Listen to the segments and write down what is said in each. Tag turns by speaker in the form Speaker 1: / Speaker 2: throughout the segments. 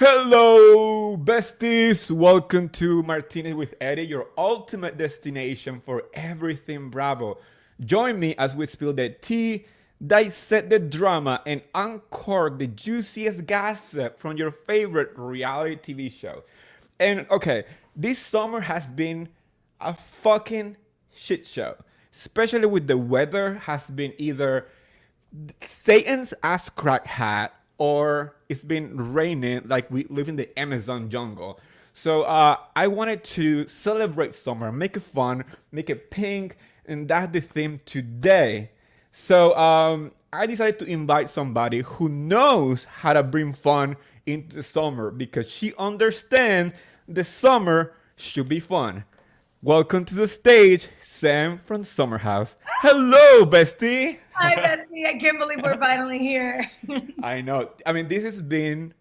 Speaker 1: Hello, besties! Welcome to Martinez with Eddie, your ultimate destination for everything Bravo. Join me as we spill the tea, dissect the drama, and uncork the juiciest gossip from your favorite reality TV show. And okay, this summer has been a fucking shit show, especially with the weather has been either Satan's ass crack hat, or it's been raining like we live in the Amazon jungle. So I wanted to celebrate summer, make it fun, make it pink, and that's the theme today. So I decided to invite somebody who knows how to bring fun into the summer because she understands the summer should be fun. Welcome to the stage, Sam from Summer House. Hello, bestie.
Speaker 2: Hi, Bestie. I can't believe we're finally here.
Speaker 1: I know. I mean, this has been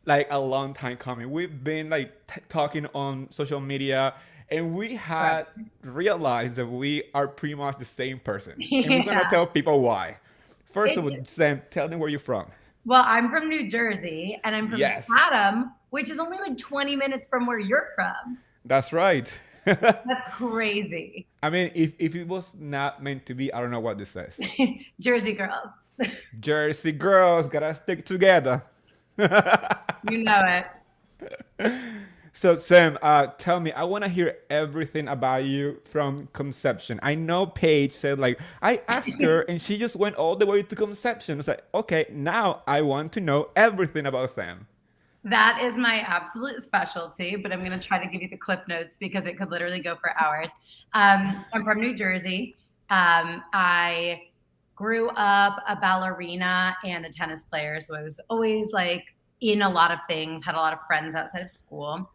Speaker 1: like a long time coming. We've been like talking on social media, and we
Speaker 2: Right.
Speaker 1: had realized that we are pretty much the same person. And we're gonna
Speaker 2: Yeah.
Speaker 1: tell people why. First of all,
Speaker 2: It,
Speaker 1: Sam, tell them where you're from.
Speaker 2: well, I'm from New Jersey and I'm from
Speaker 1: Yes,
Speaker 2: Chatham, which is only like 20 minutes from where you're from.
Speaker 1: that's right.
Speaker 2: That's crazy.
Speaker 1: I mean, if it was not meant to be, I don't know what this says.
Speaker 2: Jersey girls.
Speaker 1: Jersey girls gotta stick together.
Speaker 2: You know it.
Speaker 1: So Sam, tell me, I want to hear everything about you from conception. I know Paige said like I asked her and she just went all the way to conception. It's like, okay, now I want to know everything about Sam.
Speaker 2: That is my absolute specialty, but I'm going to try to give you the cliff notes because it could literally go for hours. I'm from New Jersey. I grew up a ballerina and a tennis player, so I was always like in a lot of things, had a lot of friends outside of school.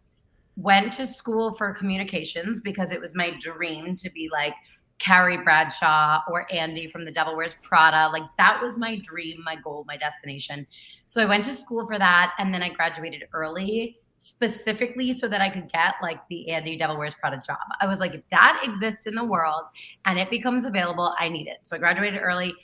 Speaker 2: Went to school for communications because it was my dream to be like Carrie Bradshaw or Andy from The Devil Wears Prada. Like that was my dream, my goal, my destination. So I went to school for that, and then I graduated early specifically so that I could get like the Andy Devil Wears Prada job. I was like, if that exists in the world and it becomes available, I need it. So I graduated early.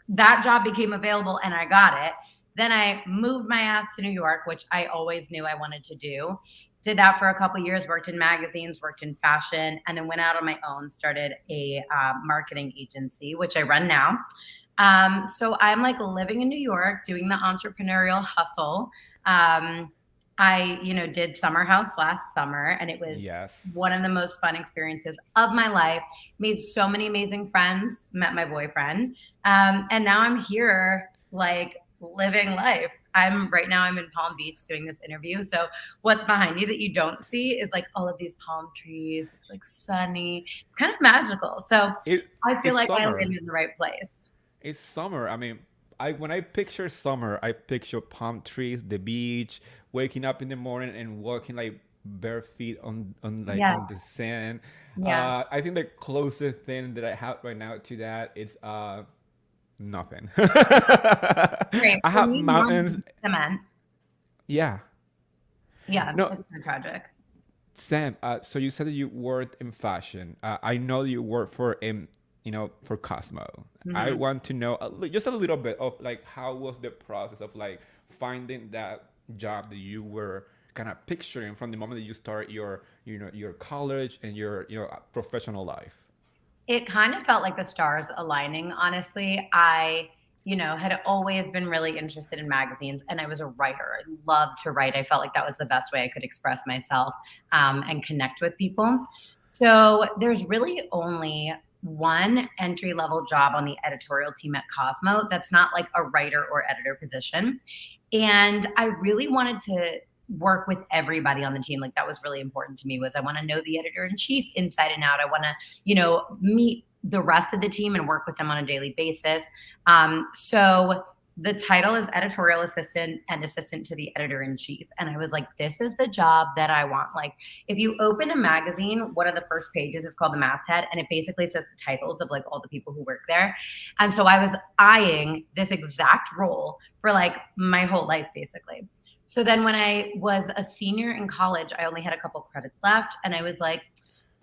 Speaker 2: That job became available and I got it. Then I moved my ass to New York, which I always knew I wanted to do. Did that for a couple of years, worked in magazines, worked in fashion, and then went out on my own, started a marketing agency, which I run now. So I'm like living in New York, doing the entrepreneurial hustle. I did Summer House last summer, and it was
Speaker 1: Yes.
Speaker 2: one of the most fun experiences of my life. Made so many amazing friends, met my boyfriend, and now I'm here, like living life. I'm in Palm Beach doing this interview. So what's behind you that you don't see is like all of these palm trees. It's like sunny. It's kind of magical. So
Speaker 1: It
Speaker 2: I feel
Speaker 1: it's
Speaker 2: like I live
Speaker 1: summer.
Speaker 2: in the right place.
Speaker 1: It's summer. I mean, I when I picture summer, I picture palm trees, the beach, waking up in the morning and walking like bare feet on the
Speaker 2: Yes.
Speaker 1: sand.
Speaker 2: Yeah.
Speaker 1: I think the closest thing that I have right now to that is nothing.
Speaker 2: Great.
Speaker 1: I
Speaker 2: For
Speaker 1: have
Speaker 2: me,
Speaker 1: mountains.
Speaker 2: mom cement.
Speaker 1: Yeah.
Speaker 2: Yeah,
Speaker 1: No,
Speaker 2: it's kind of tragic.
Speaker 1: Sam. So you said that you worked in fashion. I know you work for for Cosmo. I
Speaker 2: Mhm.
Speaker 1: want to know just a little bit of like how was the process of like finding that job that you were kind of picturing from the moment that you start your college and your professional life.
Speaker 2: It kind of felt like the stars aligning, honestly. I had always been really interested in magazines and I was a writer. I loved to write. I felt like that was the best way I could express myself and connect with people. So there's really only one entry level job on the editorial team at Cosmo that's not like a writer or editor position. And I really wanted to work with everybody on the team. Like that was really important to me was I want to know the editor in chief inside and out. I want to, meet the rest of the team and work with them on a daily basis. So the title is editorial assistant and assistant to the editor in chief. And I was like, this is the job that I want. Like, if you open a magazine, one of the first pages is called the masthead, and it basically says the titles of like all the people who work there. And so I was eyeing this exact role for like my whole life, basically. So then when I was a senior in college, I only had a couple credits left. And I was like,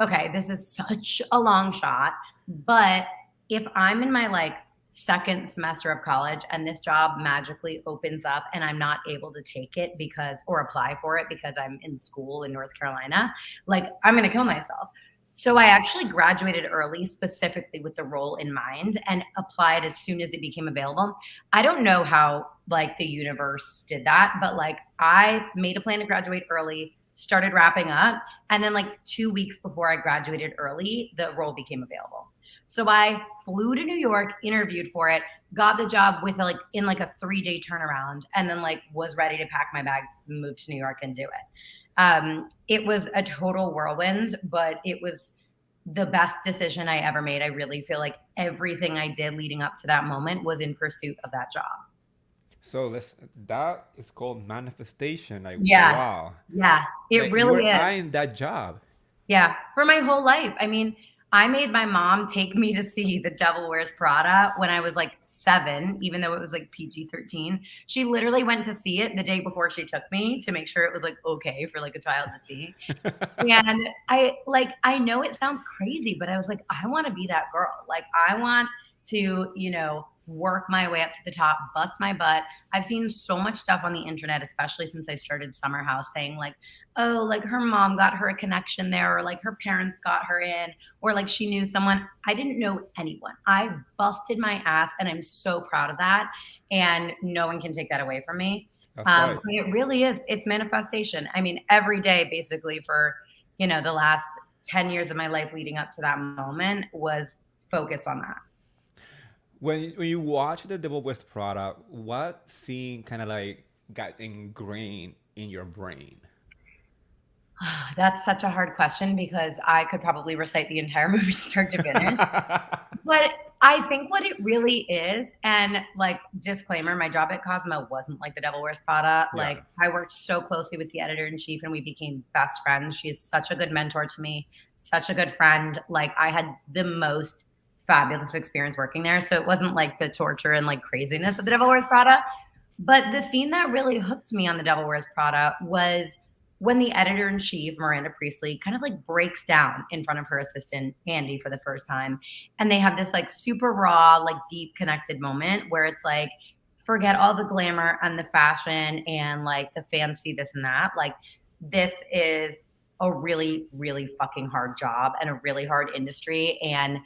Speaker 2: okay, this is such a long shot. But if I'm in my like second semester of college and this job magically opens up and I'm not able to take it because, or apply for it because I'm in school in North Carolina, like I'm going to kill myself. So I actually graduated early specifically with the role in mind and applied as soon as it became available. I don't know how like the universe did that, but like I made a plan to graduate early, started wrapping up, and then like 2 weeks before I graduated early, the role became available. So I flew to New York, interviewed for it, got the job with like in like a 3 day turnaround, and then like was ready to pack my bags, move to New York, and do it. It was a total whirlwind, but it was the best decision I ever made. I really feel like everything I did leading up to that moment was in pursuit of that job.
Speaker 1: So that is called manifestation. Like,
Speaker 2: Yeah.
Speaker 1: wow.
Speaker 2: Yeah. It
Speaker 1: Like you
Speaker 2: really
Speaker 1: were
Speaker 2: is.
Speaker 1: eyeing that job.
Speaker 2: Yeah, for my whole life. I mean, I made my mom take me to see The Devil Wears Prada when I was like 7, even though it was like PG-13. She literally went to see it the day before she took me to make sure it was like okay for like a child to see. And I know it sounds crazy, but I was like, I want to be that girl. Like I want to, work my way up to the top, bust my butt. I've seen so much stuff on the internet, especially since I started Summer House, saying like, oh, like her mom got her a connection there, or like her parents got her in, or like she knew someone. I didn't know anyone. I busted my ass, and I'm so proud of that. And no one can take that away from me.
Speaker 1: That's right.
Speaker 2: But it really is, it's manifestation. I mean, every day basically for, the last 10 years of my life leading up to that moment was focused on that.
Speaker 1: When you watch The Devil Wears Prada, what scene kind of like got ingrained in your brain?
Speaker 2: That's such a hard question because I could probably recite the entire movie start to finish. But I think what it really is, and like disclaimer, my job at Cosmo wasn't like The Devil Wears Prada.
Speaker 1: Yeah.
Speaker 2: Like I worked so closely with the editor in chief and we became best friends. She is such a good mentor to me, such a good friend. Like I had the most fabulous experience working there. So it wasn't like the torture and like craziness of The Devil Wears Prada. But the scene that really hooked me on The Devil Wears Prada was when the editor in chief, Miranda Priestley, kind of like breaks down in front of her assistant, Andy, for the first time. And they have this like super raw, like deep connected moment where it's like, forget all the glamour and the fashion and like the fancy, this and that. Like, this is a really, really fucking hard job and a really hard industry. And,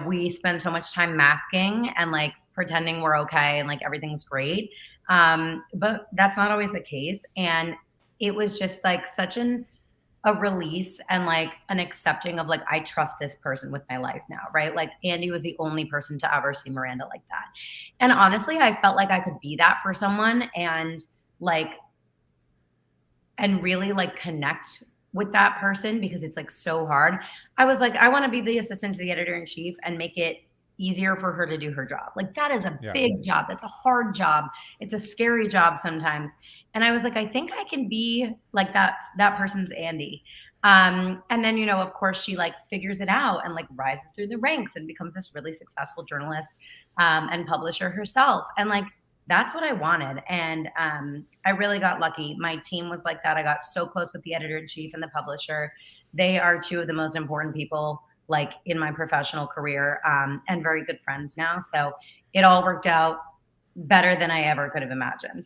Speaker 2: we spend so much time masking and like pretending we're okay and like everything's great. But that's not always the case. And it was just like such a release and like an accepting of like I trust this person with my life now, right? Like Andy was the only person to ever see Miranda like that. And honestly, I felt like I could be that for someone like and really like connect with that person because it's like so hard. I was like, I want to be the assistant to the editor in chief and make it easier for her to do her job. Like that is a
Speaker 1: Yeah.
Speaker 2: big job. That's a hard job. It's a scary job sometimes. And I was like, I think I can be like that person's Andy. And then, of course she like figures it out and like rises through the ranks and becomes this really successful journalist and publisher herself. And like, that's what I wanted. And I really got lucky. My team was like that. I got so close with the editor in chief and the publisher. They are two of the most important people like in my professional career and very good friends now. So it all worked out better than I ever could have imagined.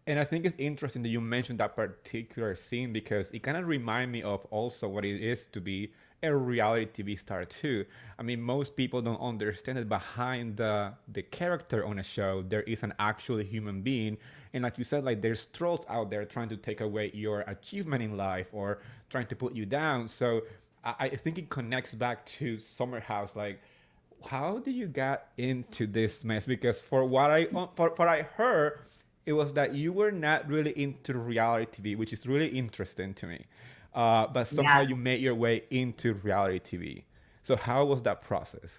Speaker 1: And I think it's interesting that you mentioned that particular scene because it kind of reminds me of also what it is to be a reality TV star too. I mean, most people don't understand that behind the character on a show, there is an actual human being. And like you said, like there's trolls out there trying to take away your achievement in life or trying to put you down. So I think it connects back to Summer House. Like, how did you get into this mess? Because for what I heard, it was that you were not really into reality TV, which is really interesting to me. But somehow
Speaker 2: Yeah.
Speaker 1: you made your way into reality TV. So how was that process?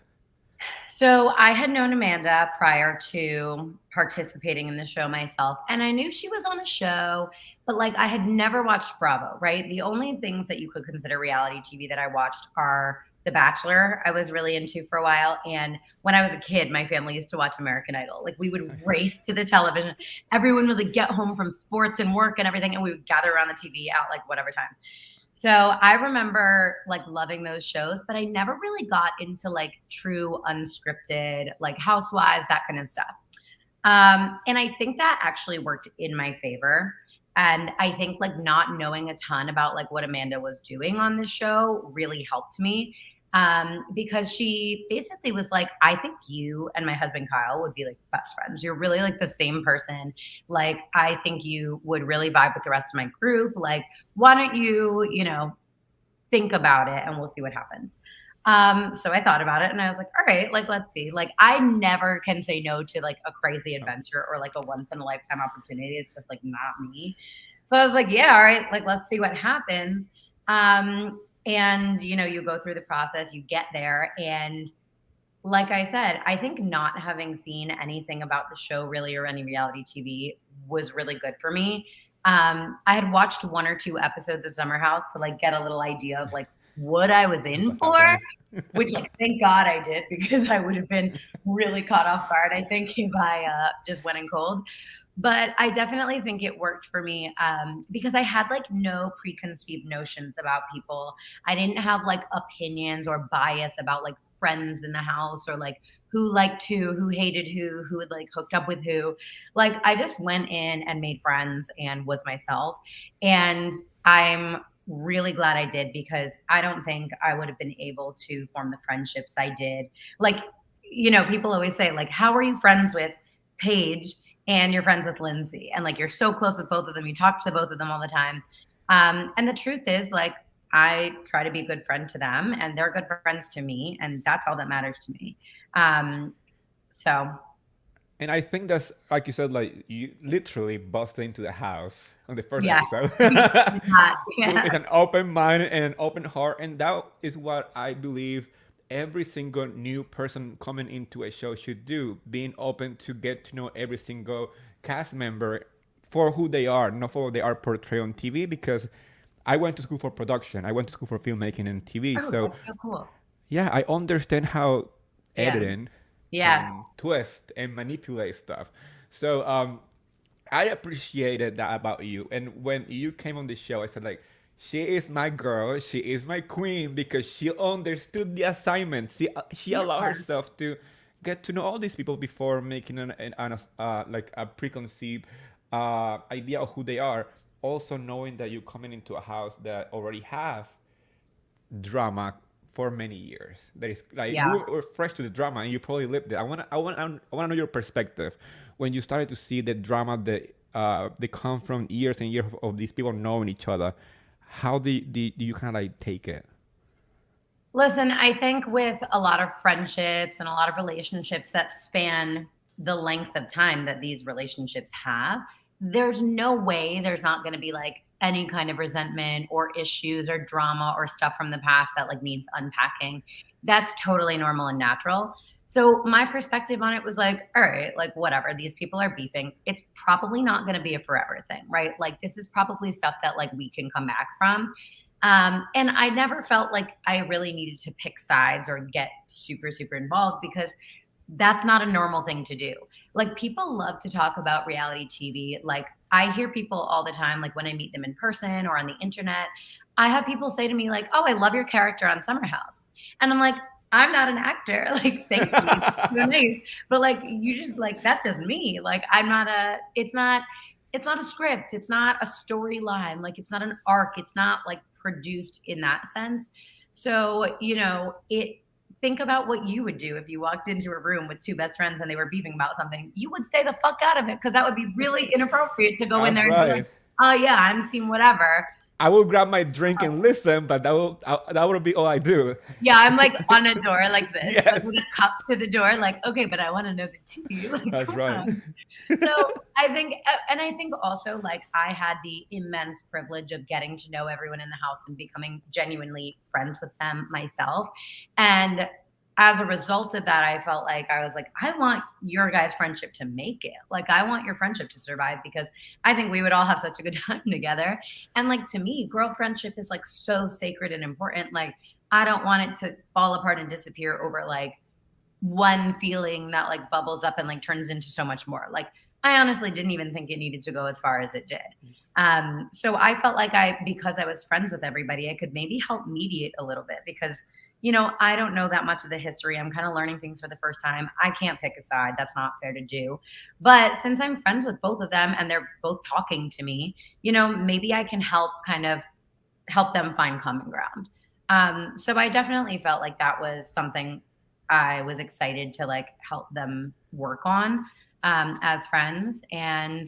Speaker 2: So I had known Amanda prior to participating in the show myself, and I knew she was on a show, but like I had never watched Bravo, right? The only things that you could consider reality TV that I watched are The Bachelor, I was really into for a while. And when I was a kid, my family used to watch American Idol. Like we would race to the television. Everyone would like get home from sports and work and everything, and we would gather around the TV at like whatever time. So I remember like loving those shows, but I never really got into like true unscripted, like Housewives, that kind of stuff. And I think that actually worked in my favor. And I think like not knowing a ton about like what Amanda was doing on this show really helped me. Because she basically was like, I think you and my husband Kyle would be like best friends. You're really like the same person. Like, I think you would really vibe with the rest of my group. Like, why don't you, think about it and we'll see what happens. So I thought about it and I was like, all right, like, let's see. Like, I never can say no to like a crazy
Speaker 1: Oh,
Speaker 2: adventure or like a once in a lifetime opportunity. It's just like not me. So I was like, yeah, all right, like, let's see what happens. And, you go through the process, you get there. And like I said, I think not having seen anything about the show really or any reality TV was really good for me. I had watched one or two episodes of Summer House to like get a little idea of like what I was in
Speaker 1: what's
Speaker 2: for,
Speaker 1: happening?
Speaker 2: which thank God I did because I would have been really caught off guard, I think, if I just went in cold. But I definitely think it worked for me because I had like no preconceived notions about people. I didn't have like opinions or bias about like friends in the house or like who liked who hated who had like hooked up with who. Like I just went in and made friends and was myself. And I'm really glad I did because I don't think I would have been able to form the friendships I did. Like, people always say, like, how are you friends with Paige and you're friends with Lindsay? And like, you're so close with both of them. You talk to both of them all the time. And the truth is, like, I try to be a good friend to them and they're good friends to me. And that's all that matters to me. Um, so
Speaker 1: And I think that's like you said, like you literally busted into the house on the first
Speaker 2: yeah,
Speaker 1: episode
Speaker 2: we did that. Yeah.
Speaker 1: with an open mind and an open heart, and that is what I believe every single new person coming into a show should do: being open to get to know every single cast member for who they are, not for what they are portrayed on TV. Because I went to school for production, I went to school for filmmaking and TV,
Speaker 2: Oh,
Speaker 1: so
Speaker 2: that's so cool.
Speaker 1: yeah, I understand how
Speaker 2: Yeah.
Speaker 1: editing
Speaker 2: Yeah.
Speaker 1: can twist and manipulate stuff. So I appreciated that about you. And when you came on the show, I said like, she is my girl, she is my queen because she understood the assignment. She
Speaker 2: Yeah.
Speaker 1: allowed herself to get to know all these people before making like a preconceived idea of who they are. Also knowing that you're coming into a house that already have drama for many years. That is like
Speaker 2: Yeah.
Speaker 1: you were fresh to the drama and you probably lived it. I want to know your perspective when you started to see the drama that they come from years and years of these people knowing each other. How do you kind of like take it?
Speaker 2: Listen, I think with a lot of friendships and a lot of relationships that span the length of time that these relationships have, there's no way there's not going to be like any kind of resentment or issues or drama or stuff from the past that like needs unpacking. That's totally normal and natural. So my perspective on it was like, all right, like whatever, these people are beefing. It's probably not going to be a forever thing, right? Like this is probably stuff that like we can come back from. And I never felt like I really needed to pick sides or get super, super involved because that's not a normal thing to do. Like people love to talk about reality TV. Like I hear people all the time, like when I meet them in person or on the internet, I have people say to me, like, oh, I love your character on Summer House. And I'm like, I'm not an actor. Like, thank you. So nice. But like you just like that's just me. Like I'm not a it's not a script, it's not a storyline, like it's not an arc, it's not like produced in that sense. So, it think about what you would do if you walked into a room with two best friends and they were beefing about something. You would stay the fuck out of it because that would be really inappropriate to go in
Speaker 1: That's
Speaker 2: there and be like,
Speaker 1: right.
Speaker 2: oh yeah, I'm team whatever.
Speaker 1: I will grab my drink and listen, but that will be all I do.
Speaker 2: Yeah, I'm like on a door like this, like
Speaker 1: Yes,
Speaker 2: with a cup to the door, like, okay, but I want to know the tea. Like,
Speaker 1: that's
Speaker 2: come
Speaker 1: right.
Speaker 2: on. So I think also like I had the immense privilege of getting to know everyone in the house and becoming genuinely friends with them myself. And as a result of that, I felt like I was like, I want your guys' friendship to make it. Like, I want your friendship to survive because I think we would all have such a good time together. And like to me, girl friendship is like so sacred and important. Like, I don't want it to fall apart and disappear over like one feeling that like bubbles up and like turns into so much more. Like I honestly didn't even think it needed to go as far as it did. So I felt like because I was friends with everybody, I could maybe help mediate a little bit because, I don't know that much of the history. I'm kind of learning things for the first time. I can't pick a side. That's not fair to do. But since I'm friends with both of them and they're both talking to me, maybe I can help kind of help them find common ground. So I definitely felt like that was something I was excited to like help them work on as friends. And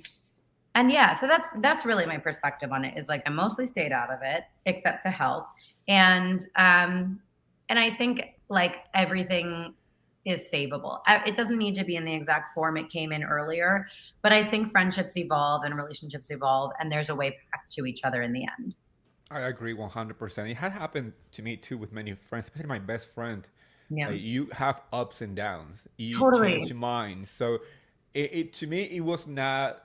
Speaker 2: yeah, so that's really my perspective on it is like I mostly stayed out of it except to help. And I think like everything is savable. It doesn't need to be in the exact form it came in earlier, but I think friendships evolve and relationships evolve and there's a way back to each other in the end.
Speaker 1: I agree 100%. It had happened to me too with many friends, especially my best friend.
Speaker 2: Yeah.
Speaker 1: Like you have ups and downs. You change
Speaker 2: Totally.
Speaker 1: your mind. So it to me it was not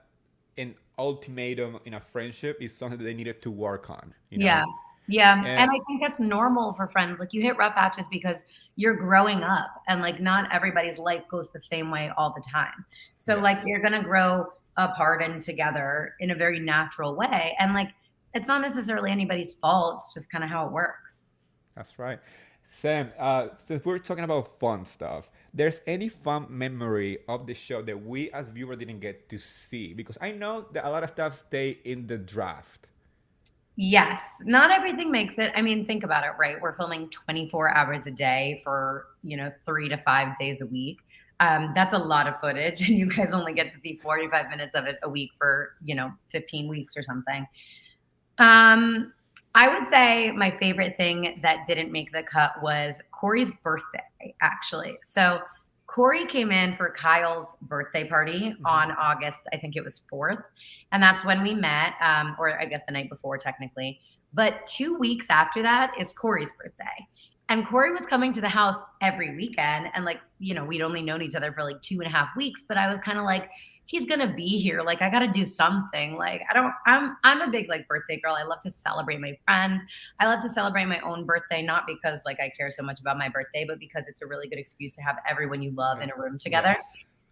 Speaker 1: an ultimatum in a friendship. It's something that they needed to work on.
Speaker 2: Yeah. Yeah,
Speaker 1: And
Speaker 2: and I think that's normal for friends, like, you hit rough patches because you're growing up, and, like, not everybody's life goes the same way all the time. So, like,
Speaker 1: yes,
Speaker 2: you're gonna grow apart and together in a very natural way, and, like, it's not necessarily anybody's fault, it's just kinda how it works.
Speaker 1: that's right. Sam, since we're talking about fun stuff, there's any fun memory of the show that we as viewers didn't get to see? Because I know that a lot of stuff stay in the draft.
Speaker 2: Yes, not everything makes it. I mean, think about it, right? We're filming 24 hours a day for, 3 to 5 days a week. That's a lot of footage, and you guys only get to see 45 minutes of it a week for, 15 weeks or something. Um, I would say my favorite thing that didn't make the cut was Corey's birthday, actually. So Corey came in for Kyle's birthday party on August, I think it was 4th. And that's when we met, or I guess the night before, technically. But 2 weeks after that is Corey's birthday. And Corey was coming to the house every weekend. And like, we'd only known each other for like 2.5 weeks, but I was kind of like, he's gonna be here. Like, I gotta do something. Like, I'm a big like birthday girl. I love to celebrate my friends. I love to celebrate my own birthday, not because like I care so much about my birthday, but because it's a really good excuse to have everyone you love in a room together.
Speaker 1: Yes.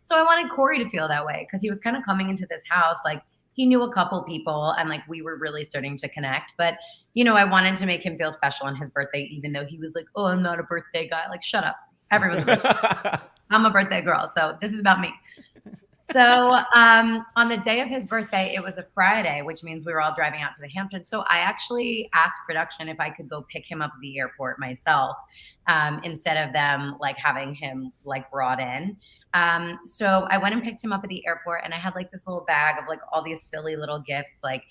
Speaker 2: So I wanted Corey to feel that way because he was kind of coming into this house. Like, he knew a couple people and like we were really starting to connect. But I wanted to make him feel special on his birthday, even though he was like, "Oh, I'm not a birthday guy." Like, shut up. Everyone's a birthday. I'm a birthday girl. So this is about me. So on the day of his birthday, it was a Friday, which means we were all driving out to the Hamptons. So I actually asked production if I could go pick him up at the airport myself, instead of them like having him like brought in. So I went and picked him up at the airport, and I had like this little bag of like all these silly little gifts. Like,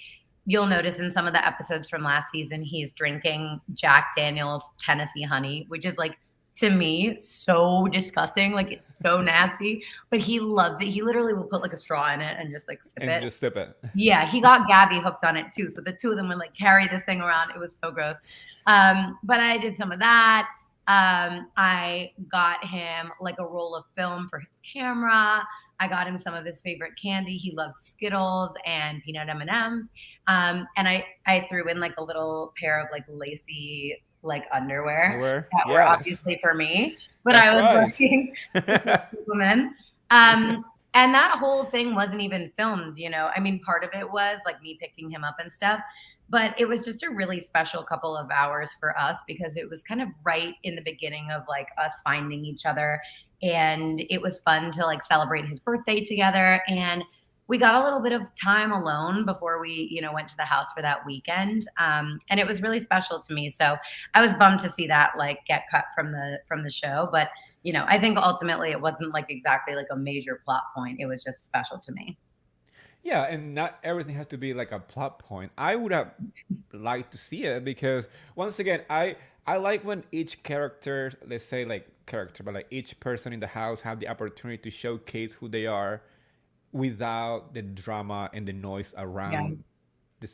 Speaker 2: you'll notice in some of the episodes from last season, he's drinking Jack Daniel's Tennessee Honey, which is like, to me, so disgusting. Like, it's so nasty, but he loves it. He literally will put like a straw in it and just like sip
Speaker 1: And
Speaker 2: it.
Speaker 1: just sip it.
Speaker 2: Yeah, he got Gabby hooked on it too. So the two of them would like carry this thing around. It was so gross. But I did some of that. I got him like a roll of film for his camera. I got him some of his favorite candy. He loves Skittles and peanut M&Ms. And I threw in like a little pair of like lacy like underwear
Speaker 1: Where?
Speaker 2: that were
Speaker 1: Yes.
Speaker 2: obviously for me, but
Speaker 1: That's
Speaker 2: I was
Speaker 1: right.
Speaker 2: looking to women. And that whole thing wasn't even filmed. I mean, part of it was like me picking him up and stuff, but it was just a really special couple of hours for us because it was kind of right in the beginning of like us finding each other. And it was fun to like celebrate his birthday together. And we got a little bit of time alone before we, went to the house for that weekend. And it was really special to me. So I was bummed to see that like get cut from the show. But I think ultimately it wasn't like exactly like a major plot point. It was just special to me.
Speaker 1: Yeah, and not everything has to be like a plot point. I would have liked to see it because once again, I like when each character, let's say like character, but like each person in the house have the opportunity to showcase who they are without the drama and the noise
Speaker 2: Yeah.
Speaker 1: around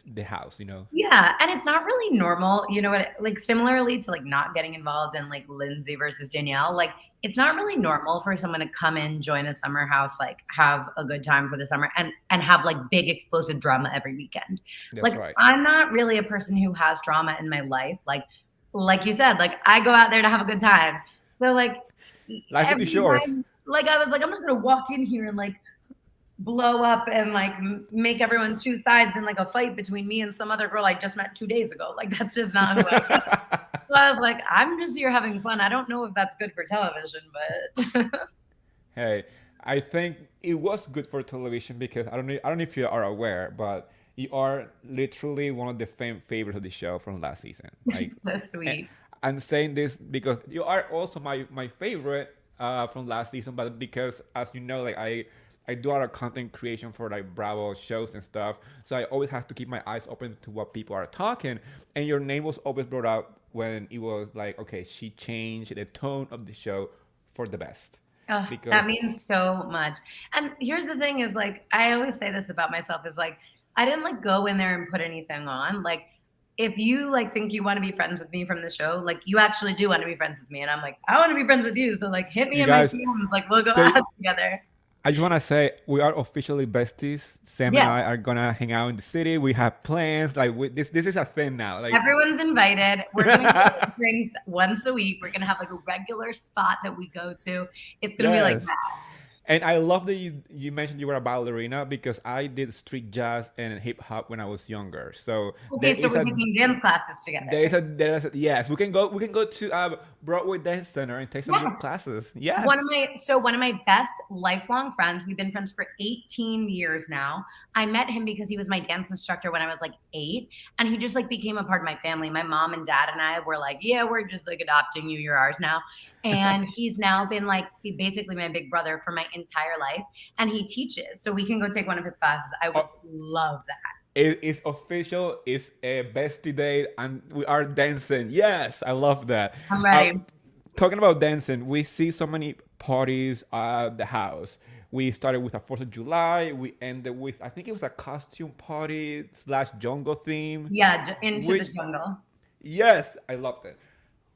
Speaker 1: the house.
Speaker 2: Yeah, and it's not really normal, what, like similarly to like not getting involved in like Lindsay versus Danielle, like it's not really normal for someone to come in, join a summer house, like have a good time for the summer and have like big explosive drama every weekend.
Speaker 1: That's
Speaker 2: Like,
Speaker 1: right.
Speaker 2: I'm not really a person who has drama in my life. Like you said, like I go out there to have a good time. So like
Speaker 1: Life is too
Speaker 2: every
Speaker 1: short.
Speaker 2: time, like I was like, I'm not gonna walk in here and like blow up and like make everyone choose sides in like a fight between me and some other girl I just met 2 days ago. Like that's just not who I am. So I was like, I'm just here having fun. I don't know if that's good for television, but
Speaker 1: Hey, I think it was good for television because I don't know if you are aware, but you are literally one of the favorites of the show from last season. Like,
Speaker 2: it's so
Speaker 1: and
Speaker 2: sweet.
Speaker 1: I'm saying this because you are also my favorite from last season, but because as you know, like I do a lot of content creation for like Bravo shows and stuff, so I always have to keep my eyes open to what people are talking, and your name was always brought up when it was like, okay, she changed the tone of the show for the best
Speaker 2: Oh, that
Speaker 1: because
Speaker 2: means so much. And here's the thing is like I always say this about myself is like I didn't like go in there and put anything on. Like if you like think you want to be friends with me from the show, like you actually do want to be friends with me. And I'm like, I want to be friends with you. So like hit me
Speaker 1: you
Speaker 2: in my
Speaker 1: guys.
Speaker 2: DMs, like we'll go
Speaker 1: So
Speaker 2: out together.
Speaker 1: I just want to say we are officially besties. Sam and
Speaker 2: Yeah.
Speaker 1: I are gonna hang out in the city. We have plans. Like this is a thing now. Like
Speaker 2: Everyone's invited. We're gonna go to drinks once a week. We're gonna have like a regular spot that we go to. It's gonna be like
Speaker 1: yes. And I love that you mentioned you were a ballerina because I did street jazz and hip hop when I was younger. So
Speaker 2: okay, so we're taking dance classes together.
Speaker 1: yes, we can go to Broadway Dance Center and take some good
Speaker 2: Yes.
Speaker 1: classes.
Speaker 2: One of
Speaker 1: Yes.
Speaker 2: my best lifelong friends, we've been friends for 18 years now. I met him because he was my dance instructor when I was like 8 and he just like became a part of my family. My mom and dad and I were like, yeah, we're just like adopting you. You're ours now. And he's now been like basically my big brother for my entire life and he teaches. So we can go take one of his classes. I would
Speaker 1: Oh,
Speaker 2: love that.
Speaker 1: it's official. It's a bestie date, and we are dancing. Yes, I love that.
Speaker 2: I'm ready.
Speaker 1: Talking about dancing, we see so many parties at the house. We started with a 4th of July. We ended with, I think it was a costume party slash jungle theme.
Speaker 2: Yeah, into the
Speaker 1: Which,
Speaker 2: jungle.
Speaker 1: yes, I loved it.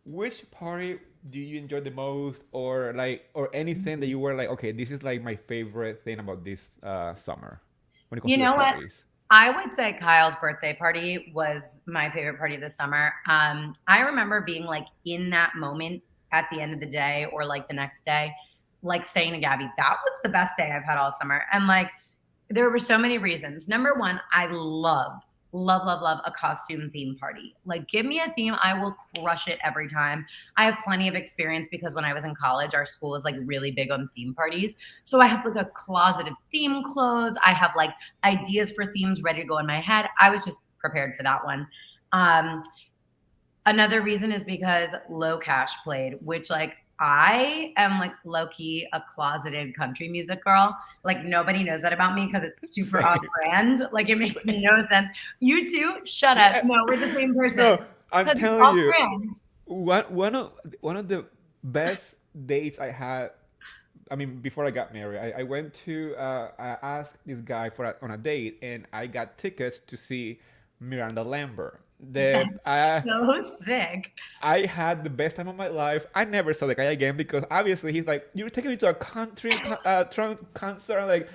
Speaker 1: Which party do you enjoy the most, or like, or anything that you were like, okay, this is like my favorite thing about this summer when it comes
Speaker 2: You
Speaker 1: to the
Speaker 2: know what?
Speaker 1: parties?
Speaker 2: I would say Kyle's birthday party was my favorite party this summer. I remember being like in that moment at the end of the day or like the next day, like saying to Gabby, that was the best day I've had all summer. And like there were so many reasons. Number one, I love a costume theme party. Like, give me a theme, I will crush it every time. I have plenty of experience because when I was in college, our school is like really big on theme parties. So I have like a closet of theme clothes. I have like ideas for themes ready to go in my head. I was just prepared for that one. Um, Another reason is because Low Cash played, which like I am like low key a closeted country music girl. Like nobody knows that about me because it's super off
Speaker 1: Same.
Speaker 2: brand. Like it makes no sense. You too? Shut up.
Speaker 1: Yeah.
Speaker 2: No, we're the same person.
Speaker 1: No, I'm
Speaker 2: Because it's
Speaker 1: telling
Speaker 2: off
Speaker 1: you,
Speaker 2: brand.
Speaker 1: one of the best dates I had. I mean, before I got married, I went to I asked this guy on a date, and I got tickets to see Miranda Lambert. That
Speaker 2: That's so sick.
Speaker 1: I had the best time of my life. I never saw the guy again because obviously he's like, "You're taking me to a country concert." I'm like,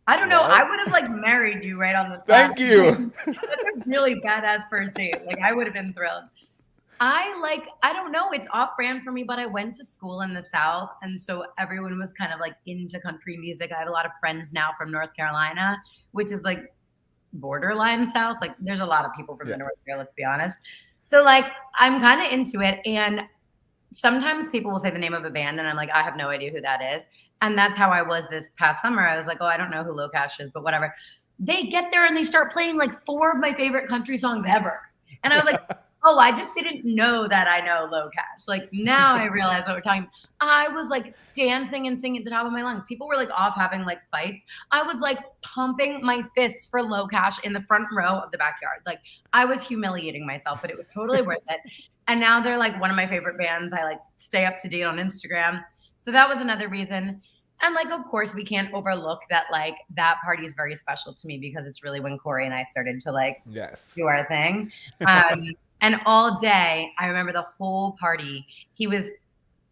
Speaker 2: I don't know. I
Speaker 1: what?
Speaker 2: would have like married you right on the spot.
Speaker 1: Thank you.
Speaker 2: That's a really badass first date. Like I would have been thrilled. I don't know, it's off brand for me, but I went to school in the South. And so everyone was kind of like into country music. I have a lot of friends now from North Carolina, which is like borderline South. Like there's a lot of people from
Speaker 1: Yeah.
Speaker 2: the North here, let's be honest. So like I'm kind of into it. And sometimes people will say the name of a band and I'm like, I have no idea who that is. And that's how I was this past summer. I was like, oh, I don't know who Low Cash is, but whatever. They get there and they start playing like 4 of my favorite country songs ever. And I was like, oh, I just didn't know that I know Low Cash. Like now I realize what we're talking about. I was like dancing and singing at the top of my lungs. People were like off having like fights. I was like pumping my fists for Low Cash in the front row of the backyard. Like I was humiliating myself, but it was totally worth it. And now they're like one of my favorite bands. I like stay up to date on Instagram. So that was another reason. And like, of course, we can't overlook that like that party is very special to me because it's really when Corey and I started to like
Speaker 1: Yes.
Speaker 2: do our thing. Um, and all day, I remember the whole party, he was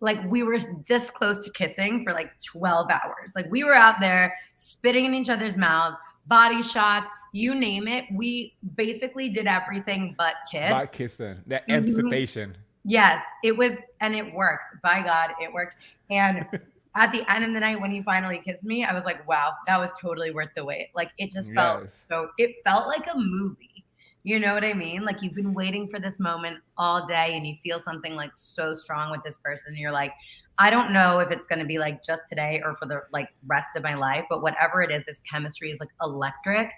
Speaker 2: like, we were this close to kissing for like 12 hours. Like we were out there spitting in each other's mouths, body shots, you name it. We basically did everything but kiss.
Speaker 1: By kissing, the
Speaker 2: Mhm.
Speaker 1: anticipation.
Speaker 2: Yes, it was, and it worked. By God, it worked. And at the end of the night when he finally kissed me, I was like, wow, that was totally worth the wait. Like it just felt
Speaker 1: Yes.
Speaker 2: so, it felt like a movie. You know what I mean? Like you've been waiting for this moment all day and you feel something like so strong with this person. And you're like, I don't know if it's going to be like just today or for the like rest of my life, but whatever it is, this chemistry is like electric.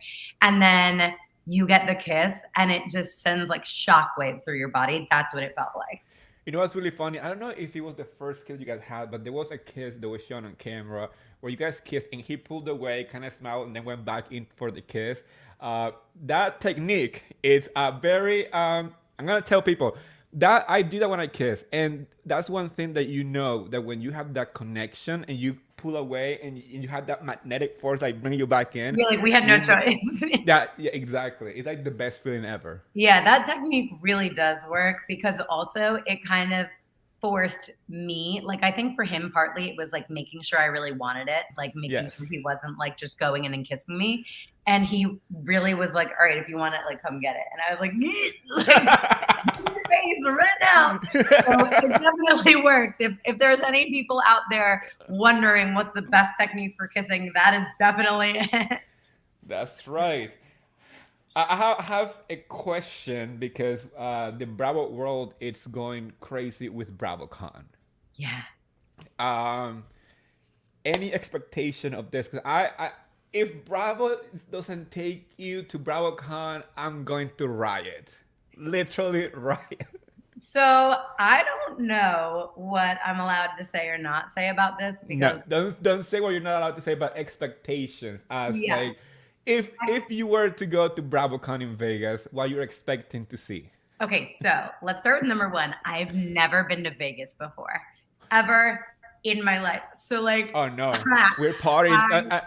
Speaker 2: And then you get the kiss and it just sends like shockwaves through your body. That's what it felt like.
Speaker 1: You know what's really funny? I don't know if it was the first kiss you guys had, but there was a kiss that was shown on camera where you guys kissed and he pulled away, kind of smiled, and then went back in for the kiss. That technique is a very. I'm gonna tell people that I do that when I kiss, and that's one thing that you know that when you have that connection and you pull away and you have that magnetic force like bring you back in.
Speaker 2: Yeah, like we had no
Speaker 1: You know,
Speaker 2: choice.
Speaker 1: that yeah, exactly. It's like the best feeling ever.
Speaker 2: Yeah, that technique really does work because also it kind of forced me, like I think for him partly it was like making sure I really wanted it, like making sure
Speaker 1: Yes.
Speaker 2: he wasn't like just going in and kissing me. And he really was like, all right, if you want it, like come get it. And I was like, like your face right now. So it definitely works. If there's any people out there wondering what's the best technique for kissing, that is definitely it.
Speaker 1: That's right. Have a question because the Bravo world is going crazy with BravoCon.
Speaker 2: Yeah.
Speaker 1: Um, any expectation of this? Because if Bravo doesn't take you to BravoCon, I'm going to riot. Literally riot.
Speaker 2: So I don't know what I'm allowed to say or not say about this
Speaker 1: No,
Speaker 2: because
Speaker 1: don't say what you're not allowed to say about expectations. As
Speaker 2: yeah.
Speaker 1: like, if you were to go to BravoCon in Vegas, what you're expecting to see?
Speaker 2: Okay, so let's start with number one. I've never been to Vegas before, ever in my life. So like,
Speaker 1: Oh no, we're partying.
Speaker 2: I,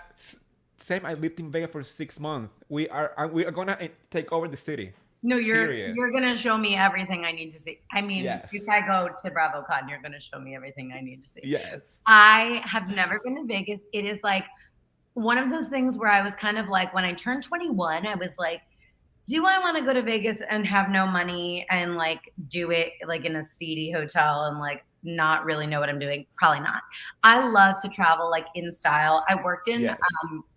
Speaker 1: Same. I lived in Vegas for 6 months. We are gonna take over the city.
Speaker 2: no,
Speaker 1: Period.
Speaker 2: you're gonna show me everything I need to see. I mean,
Speaker 1: Yes.
Speaker 2: if I go to BravoCon, you're gonna show me everything I need to see.
Speaker 1: Yes.
Speaker 2: I have never been to Vegas. It is like one of those things where I was kind of like when I turned 21, I was like, do I want to go to Vegas and have no money and like do it like in a seedy hotel and like not really know what I'm doing? Probably not. I love to travel like in style.
Speaker 1: Yes.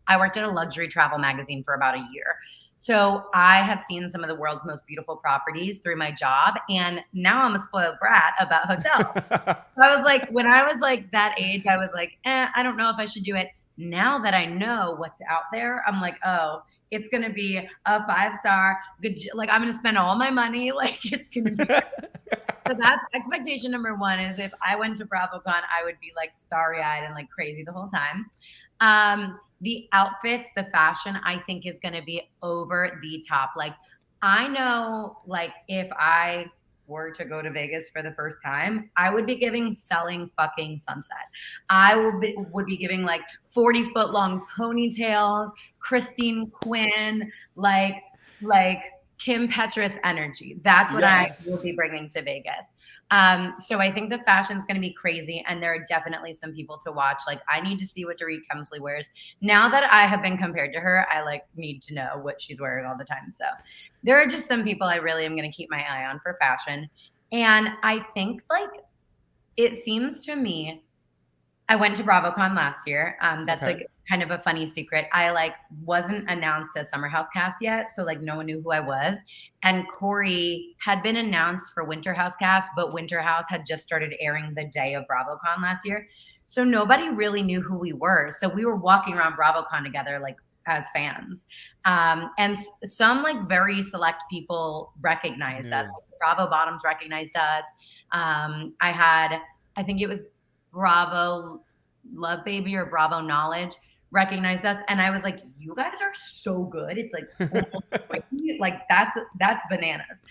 Speaker 2: I worked in a luxury travel magazine for about a year. So I have seen some of the world's most beautiful properties through my job. And now I'm a spoiled brat about hotels. So I was like, when I was like that age, I was like, I don't know if I should do it. Now that I know what's out there, I'm like, oh, it's gonna be a 5-star good. Like I'm gonna spend all my money. Like it's gonna be. So that's expectation number one. Is if I went to BravoCon, I would be like starry eyed and like crazy the whole time. The outfits, the fashion, I think is gonna be over the top. Like I know, like if I were to go to Vegas for the first time, I would be giving selling fucking sunset. Would be giving like 40-foot long ponytails, Christine Quinn, like Kim Petras energy. That's what I
Speaker 1: Yes.
Speaker 2: will be bringing to Vegas. So I think the fashion's going to be crazy, and there are definitely some people to watch. Like I need to see what Dorit Kemsley wears. Now that I have been compared to her, I like need to know what she's wearing all the time. So there are just some people I really am going to keep my eye on for fashion. And I think like it seems to me I went to BravoCon last year. That's
Speaker 1: Okay.
Speaker 2: like kind of a funny secret. I like wasn't announced as Summer House cast yet, so like no one knew who I was. And Corey had been announced for Winter House cast, but Winter House had just started airing the day of BravoCon last year, so nobody really knew who we were. So we were walking around BravoCon together, like as fans, and some like very select people recognized us.
Speaker 1: New.
Speaker 2: Like, Bravo Bottoms recognized us. I think it was Bravo Love Baby or Bravo Knowledge recognized us, and I was like, "You guys are so good!" It's like almost crazy. Like that's bananas.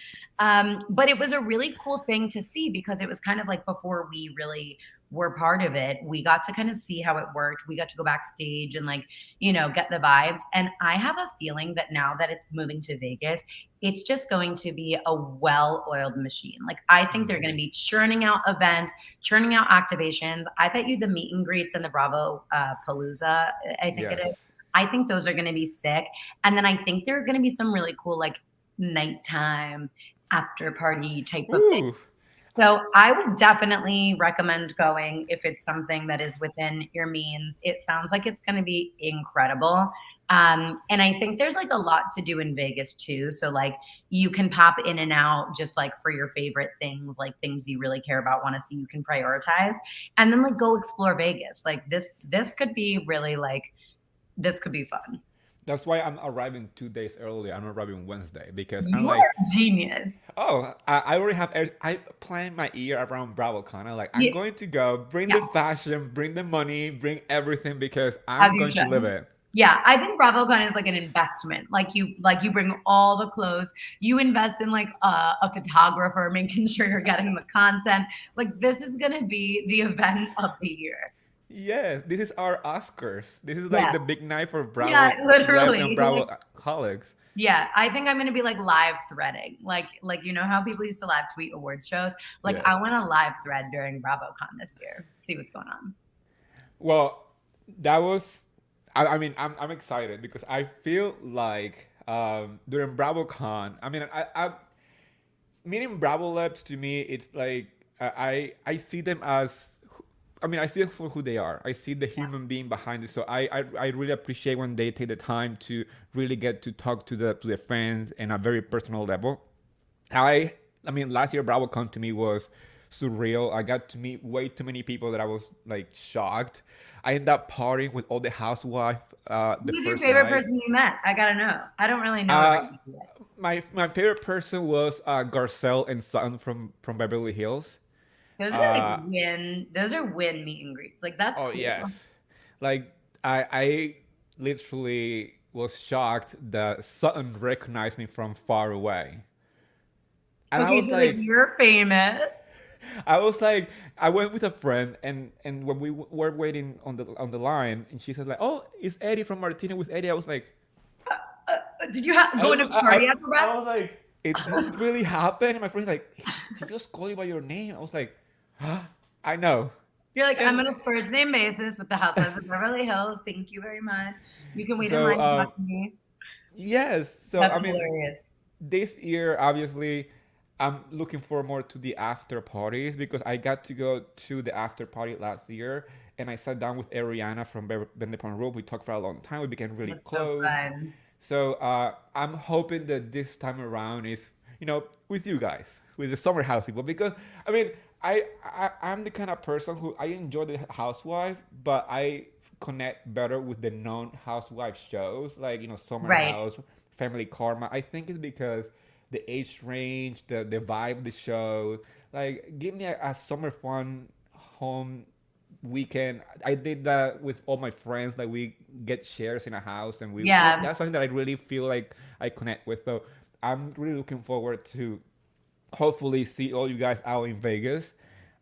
Speaker 2: But it was a really cool thing to see because it was kind of like before we really were part of it. We got to kind of see how it worked. We got to go backstage and like get the vibes. And I have a feeling that now that it's moving to Vegas, it's just going to be a well-oiled machine. Like I think they're going to be churning out events, churning out activations. I bet you the meet and greets and the Bravo Palooza, I think it is.
Speaker 1: Yes.
Speaker 2: I think those are going to be sick. And then I think there are going to be some really cool like nighttime after party type of thing.
Speaker 1: Ooh.
Speaker 2: So I would definitely recommend going if it's something that is within your means. It sounds like it's going to be incredible. And I think there's like a lot to do in Vegas too. So like you can pop in and out just like for your favorite things, like things you really care about, want to see, you can prioritize, and then like go explore Vegas. Like this could be really like this could be fun.
Speaker 1: That's why I'm arriving 2 days early. I'm arriving Wednesday because I'm
Speaker 2: You
Speaker 1: like,
Speaker 2: are a genius.
Speaker 1: oh, I already have. I plan my year around BravoCon. I'm like, I'm
Speaker 2: Yeah,
Speaker 1: going to go, bring
Speaker 2: yeah,
Speaker 1: the fashion, bring the money, bring everything because
Speaker 2: as
Speaker 1: I'm
Speaker 2: you
Speaker 1: going to live
Speaker 2: should.
Speaker 1: it.
Speaker 2: Yeah, I think BravoCon is like an investment. Like you bring all the clothes, you invest in like a photographer, making sure you're getting the content. Like this is gonna be the event of the year.
Speaker 1: Yes, this is our Oscars. This is like
Speaker 2: Yeah,
Speaker 1: the big night for
Speaker 2: yeah,
Speaker 1: Bravo lesbian
Speaker 2: literally.
Speaker 1: Bravo
Speaker 2: Like
Speaker 1: colleagues.
Speaker 2: yeah, I think I'm gonna be like live threading. Like you know how people used to live tweet awards shows. Like I
Speaker 1: Yes.
Speaker 2: want to live thread during BravoCon this year. See what's going on.
Speaker 1: Well, that was. I mean, I'm excited because I feel like during BravoCon. I mean, I meeting Bravo Labs to me, it's like I see them as. I mean, I see them for who they are. I see the human being behind it. So I really appreciate when they take the time to really get to talk to the fans in a very personal level. I I mean, last year BravoCon to me was surreal. I got to meet way too many people that I was like shocked. I ended up partying with all the housewives the
Speaker 2: Who's your
Speaker 1: first
Speaker 2: favorite
Speaker 1: night.
Speaker 2: person you met? I gotta know. I don't really know
Speaker 1: Uh,
Speaker 2: everybody yet.
Speaker 1: my favorite person was Garcelle and Sutton from Beverly Hills.
Speaker 2: Those are like
Speaker 1: Uh,
Speaker 2: win. Those are win meet and greets. Like that's
Speaker 1: oh
Speaker 2: cool.
Speaker 1: yes, like I literally was shocked that Sutton recognized me from far away, and I
Speaker 2: Okay,
Speaker 1: was
Speaker 2: so like
Speaker 1: like,
Speaker 2: you're famous.
Speaker 1: I was like, I went with a friend, and when we were waiting on the line, and she said like, "Oh, it's Eddie from Martina with Eddie." I was like,
Speaker 2: Did you go to a party after
Speaker 1: I
Speaker 2: Rex?
Speaker 1: was like, it really happened. And my friend's like, "He just called you by your name." I was like, huh? I know,
Speaker 2: You're like, I'm
Speaker 1: and
Speaker 2: on a first name basis with the Housewives of Beverly Hills. Thank you very much. You can wait in
Speaker 1: so
Speaker 2: line to talk to me.
Speaker 1: yes. So
Speaker 2: That's
Speaker 1: I mean,
Speaker 2: hilarious.
Speaker 1: this year obviously I'm looking forward more to the after parties because I got to go to the after party last year and I sat down with Ariana from Vanderpump Rules. We talked for a long time. We became really
Speaker 2: That's so
Speaker 1: close.
Speaker 2: fun.
Speaker 1: So I'm hoping that this time around is, with you guys, with the summer house people, because I mean, I'm the kind of person who I enjoy the housewife, but I connect better with the non-housewife shows, like Summer
Speaker 2: Right.
Speaker 1: House, Family Karma. I think it's because the age range, the vibe of the show, like give me a summer fun home weekend. I did that with all my friends. Like we get shares in a house, and
Speaker 2: Yeah.
Speaker 1: that's something that I really feel like I connect with. So I'm really looking forward to hopefully see all you guys out in Vegas.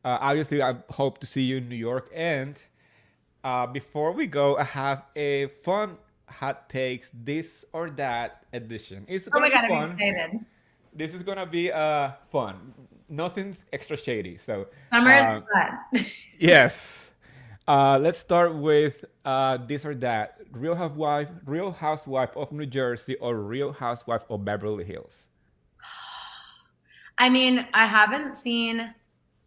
Speaker 1: Obviously, I hope to see you in New York. And before we go, I have a fun hot takes this or that edition. It's
Speaker 2: Oh
Speaker 1: gonna
Speaker 2: my
Speaker 1: be
Speaker 2: God, I'm
Speaker 1: fun.
Speaker 2: excited.
Speaker 1: This is gonna be fun. Nothing's extra shady. So
Speaker 2: Summer's
Speaker 1: uh,
Speaker 2: fun.
Speaker 1: yes. Let's start with this or that. Real Housewife of New Jersey, or Real Housewife of Beverly Hills.
Speaker 2: I mean, I haven't seen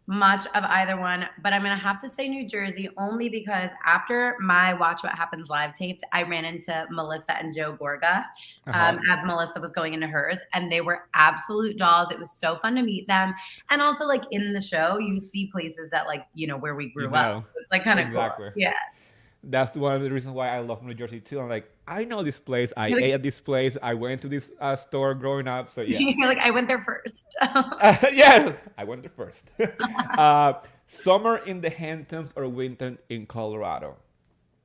Speaker 2: much of either one, but I'm gonna have to say New Jersey only because after my Watch What Happens live taped, I ran into Melissa and Joe Gorga
Speaker 1: Uh huh.
Speaker 2: as Melissa was going into hers, and they were absolute dolls. It was so fun to meet them, and also like in the show, you see places that like where we
Speaker 1: You
Speaker 2: grew up,
Speaker 1: know,
Speaker 2: so it's like kind of cool.
Speaker 1: exactly.
Speaker 2: Yeah,
Speaker 1: That's one of the reasons why I love New Jersey too. I'm like, I know this place. I
Speaker 2: you're like,
Speaker 1: ate at this place. I went to this store growing up. So yeah.
Speaker 2: you're like I went there first.
Speaker 1: Yeah, I went there first. Summer in the Hamptons or winter in Colorado?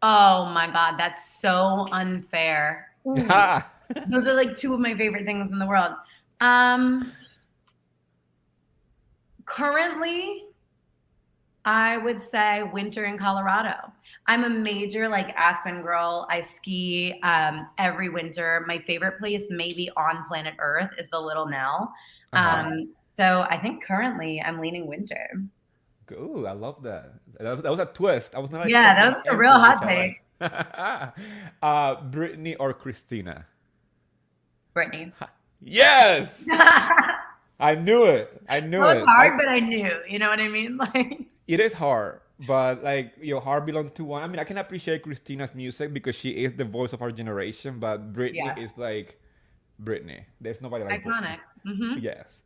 Speaker 2: Oh my God, that's so unfair. Ooh, those are like two of my favorite things in the world. Um, Currently, I would say winter in Colorado. I'm a major like Aspen girl. I ski every winter. My favorite place, maybe on planet Earth, is the Little Nell.
Speaker 1: Uh huh.
Speaker 2: So I think currently I'm leaning winter.
Speaker 1: Cool. I love that. That was a twist. I was not
Speaker 2: Yeah,
Speaker 1: expecting
Speaker 2: that
Speaker 1: an
Speaker 2: was a real
Speaker 1: answer, which
Speaker 2: hot
Speaker 1: I
Speaker 2: take,
Speaker 1: like. Brittany or Christina?
Speaker 2: Brittany.
Speaker 1: Yes. I knew it. I
Speaker 2: It
Speaker 1: knew
Speaker 2: was
Speaker 1: it.
Speaker 2: hard, but I knew. You know what I mean? Like,
Speaker 1: It is hard, but like your heart belongs to one. I mean, I can appreciate Christina's music because she is the voice of our generation, but Britney
Speaker 2: yes,
Speaker 1: is like Britney. There's nobody like Britney.
Speaker 2: iconic. Hmm.
Speaker 1: Yes.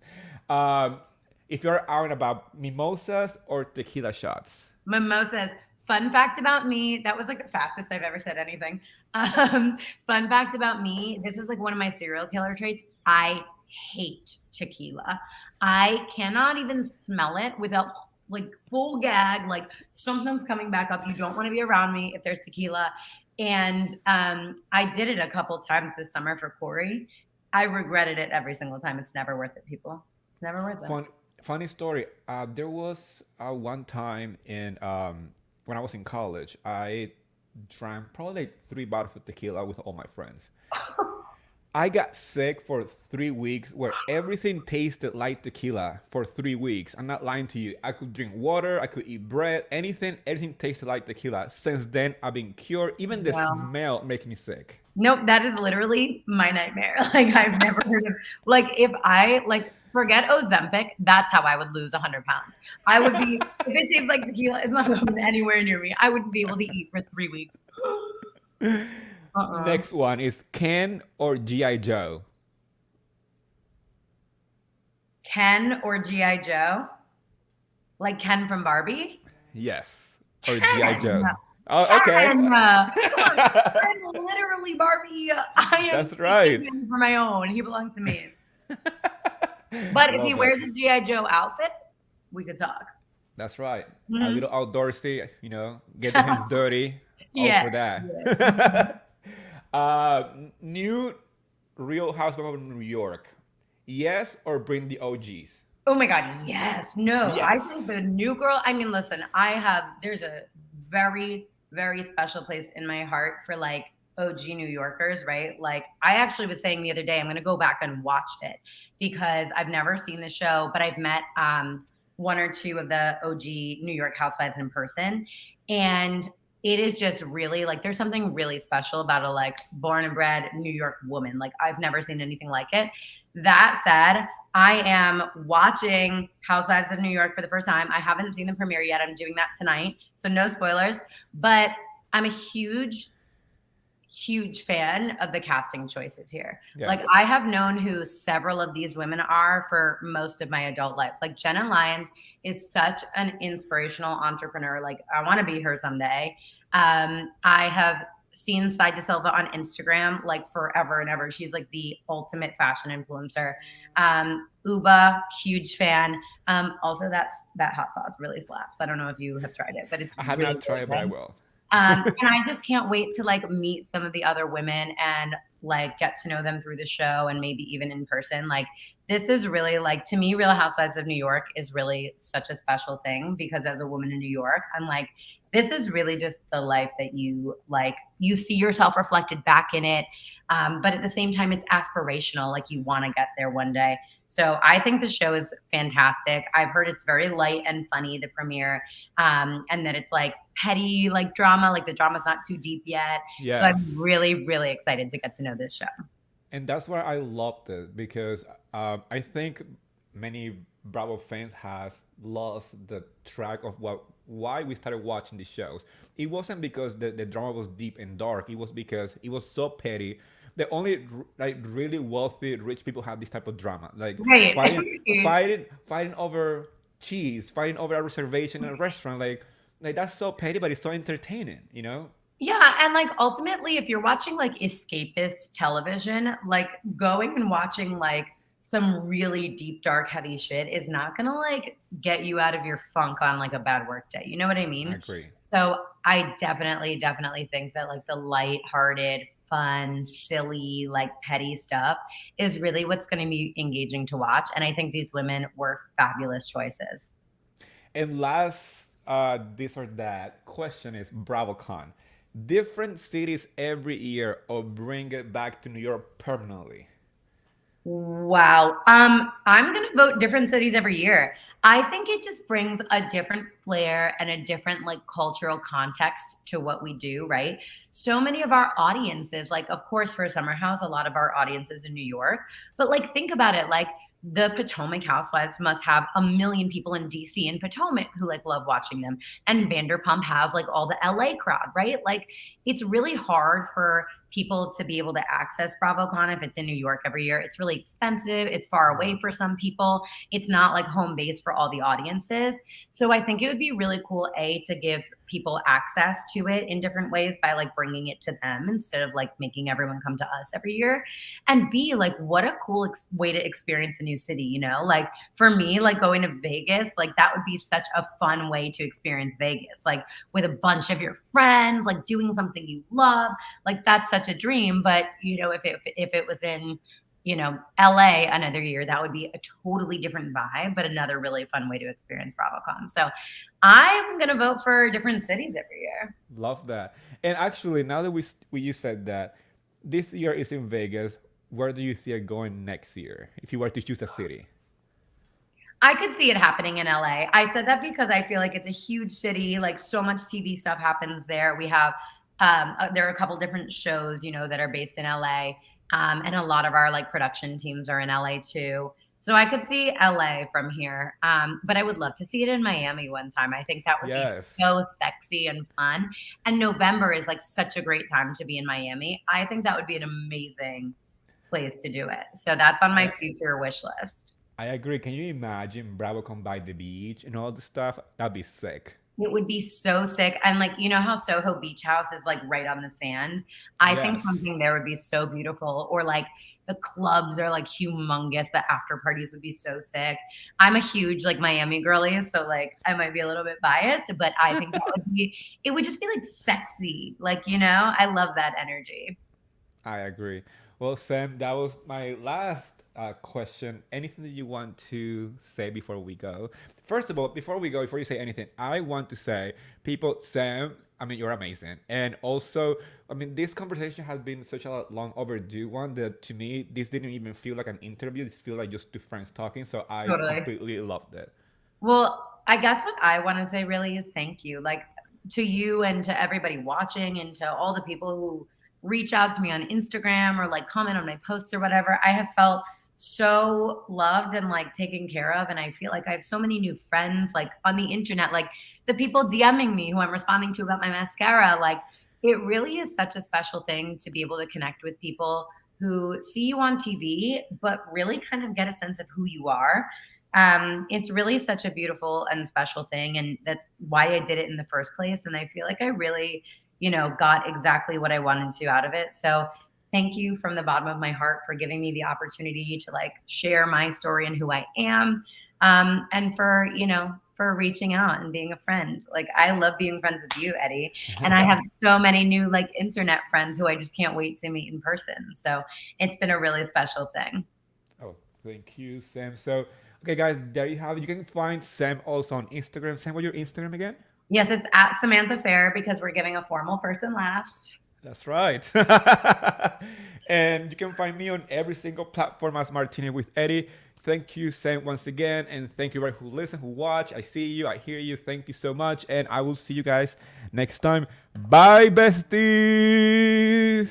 Speaker 1: Um, if you're out and about mimosas or tequila shots.
Speaker 2: Mimosas. Fun fact about me, that was like the fastest I've ever said anything. Fun fact about me, this is like one of my serial killer traits. I hate tequila. I cannot even smell it without like full gag, like something's coming back up. You don't want to be around me if there's tequila. And I did it a couple times this summer for Corey. I regretted it every single time. It's never worth it, people. It's never worth it.
Speaker 1: Fun, funny story. There was one time in when I was in college, I drank probably like 3 bottles of tequila with all my friends. I got sick for 3 weeks where everything tasted like tequila for 3 weeks. I'm not lying to you. I could drink water, I could eat bread, anything tasted like tequila. Since then, I've been cured. Even the
Speaker 2: Well,
Speaker 1: smell makes me sick.
Speaker 2: nope, that is literally my nightmare. Like I've never heard of like if I like forget Ozempic, that's how I would lose 100 pounds. I would be if it tastes like tequila, it's not going anywhere near me. I wouldn't be able to eat for 3 weeks. Uh-uh.
Speaker 1: Next one is Ken or G.I. Joe.
Speaker 2: Ken or GI Joe? Like Ken from Barbie?
Speaker 1: Yes. Or G.I.
Speaker 2: Ken.
Speaker 1: Joe. Oh, okay.
Speaker 2: Ken. Come on. I'm literally Barbie. I am
Speaker 1: That's
Speaker 2: taking
Speaker 1: right.
Speaker 2: him for my own. He belongs to me. But if he
Speaker 1: Love it.
Speaker 2: wears a GI Joe outfit, we could talk.
Speaker 1: That's right. A
Speaker 2: Mhm.
Speaker 1: little outdoorsy, get the hands dirty. All
Speaker 2: Yeah.
Speaker 1: for
Speaker 2: Yeah.
Speaker 1: that. New Real Housewives of New York. Yes, or bring the OGs.
Speaker 2: Oh my God. Yes. No, I think
Speaker 1: Yes.
Speaker 2: the new girl, I mean, listen, there's a very, very special place in my heart for like OG New Yorkers, right? Like, I actually was saying the other day, I'm going to go back and watch it because I've never seen the show, but I've met one or two of the OG New York housewives in person. And it is just really like, there's something really special about a like born and bred New York woman. Like, I've never seen anything like it. That said, I am watching Housewives of New York for the first time. I haven't seen the premiere yet. I'm doing that tonight. So no spoilers, but I'm a huge, huge fan of the casting choices here. Like
Speaker 1: Yes.
Speaker 2: I have known who several of these women are for most of my adult life. Like Jenna Lyons is such an inspirational entrepreneur. Like I want to be her someday. I have seen Side to Silva on Instagram like forever and ever. She's like the ultimate fashion influencer. Uba, huge fan. Also, that hot sauce really slaps. I don't know if you have tried it, but it's
Speaker 1: I have
Speaker 2: really,
Speaker 1: not
Speaker 2: really
Speaker 1: tried, but I
Speaker 2: good.
Speaker 1: will.
Speaker 2: And I just can't wait to like meet some of the other women and like get to know them through the show and maybe even in person. Like this is really like to me, Real Housewives of New York is really such a special thing because as a woman in New York, I'm like, this is really just the life that you like. You see yourself reflected back in it, but at the same time, it's aspirational. Like you want to get there one day. So I think the show is fantastic. I've heard it's very light and funny, the premiere, and that it's like petty, like drama, like the drama's not too deep yet. So I'm
Speaker 1: Yes.
Speaker 2: really, really excited to get to know this show.
Speaker 1: And that's why I loved it because I think many Bravo fans has lost the track of why we started watching the shows. It wasn't because the drama was deep and dark. It was because it was so petty. The only like really wealthy rich people have this type of drama, like
Speaker 2: Right.
Speaker 1: fighting over cheese, fighting over a reservation in a restaurant. Like that's so petty, but it's so entertaining.
Speaker 2: Yeah, and like ultimately, if you're watching like escapist television, like going and watching like some really deep, dark, heavy shit is not gonna like get you out of your funk on like a bad work day. You know what I
Speaker 1: I
Speaker 2: mean?
Speaker 1: agree.
Speaker 2: So I definitely, definitely think that like the light-hearted, fun, silly, like petty stuff is really what's going to be engaging to watch. And I think these women were fabulous choices.
Speaker 1: And last, this or that question is BravoCon. Different cities every year or bring it back to New York permanently.
Speaker 2: Wow. I'm gonna vote different cities every year. I think it just brings a different flair and a different like cultural context to what we do, right? So many of our audiences, like of course for Summer House, a lot of our audiences in New York, but like think about it, like the Potomac Housewives must have a million people in DC and Potomac who like love watching them. And Vanderpump has like all the LA crowd, right? Like it's really hard for people to be able to access BravoCon if it's in New York every year. It's really expensive. It's far away for some people. It's not like home base for all the audiences. So I think it would be really cool, A, to give people access to it in different ways by like bringing it to them instead of like making everyone come to us every year. And B, like what a cool way to experience a new city, you know? Like for me, like going to Vegas, like that would be such a fun way to experience Vegas, like with a bunch of your friends, like doing something you love. Like that's such a dream. But you know, if it was in, you know, LA another year, that would be a totally different vibe, but another really fun way to experience BravoCon. So I'm gonna vote for different cities every year.
Speaker 1: Love that. And actually, now that we you said that this year is in Vegas, where do you see it going next year if you were to choose a city?
Speaker 2: I could see it happening in LA. I said that because I feel like it's a huge city. Like so much TV stuff happens there. We have there are a couple different shows, you know, that are based in LA, and a lot of our like production teams are in LA too. So I could see LA from here, but I would love to see it in Miami one time. I think that would be
Speaker 1: Yes.
Speaker 2: so sexy and fun. And November is like such a great time to be in Miami. I think that would be an amazing place to do it. So that's on my
Speaker 1: I,
Speaker 2: future wish list.
Speaker 1: I agree. Can you imagine BravoCon by the beach and all the stuff? That'd be sick.
Speaker 2: It would be so sick. And like, you know how Soho Beach House is like right on the sand? I think
Speaker 1: Yes.
Speaker 2: something there would be so beautiful. Or like the clubs are like humongous. The after parties would be so sick. I'm a huge like Miami girly, so like I might be a little bit biased, but I think that would be it would just be like sexy. Like, you know, I love that energy.
Speaker 1: I agree. Well, Sam, that was my last question. Anything that you want to say before we go? First of all, before you say anything, I want to say, people, Sam, I mean, you're amazing. And also, I mean, this conversation has been such a long overdue one that to me, this didn't even feel like an interview. This feels like just two friends talking. So I
Speaker 2: Totally.
Speaker 1: completely loved it.
Speaker 2: Well, I guess what I want to say really is thank you. Like to you and to everybody watching and to all the people who reach out to me on Instagram or like comment on my posts or whatever. I have felt so loved and like taken care of. And I feel like I have so many new friends like on the internet, like the people DMing me who I'm responding to about my mascara. Like it really is such a special thing to be able to connect with people who see you on TV, but really kind of get a sense of who you are. It's really such a beautiful and special thing, and that's why I did it in the first place. And I feel like I really, you know, got exactly what I wanted to out of it. So thank you from the bottom of my heart for giving me the opportunity to like share my story and who I am, and for, you know, for reaching out and being a friend. Like I love being friends with you, Eddie, and I have so many new like internet friends who I just can't wait to meet in person. So it's been a really special thing.
Speaker 1: Oh, thank you, Sam. So, okay, guys, there you have it. You can find Sam also on Instagram. Sam, what's your Instagram again?
Speaker 2: Yes, it's at Samantha Fair because we're giving a formal first and last.
Speaker 1: That's right. And you can find me on every single platform as Martini with Eddie. Thank you, Sam, once again. And thank you, everybody who listen, who watch. I see you, I hear you. Thank you so much. And I will see you guys next time. Bye, besties.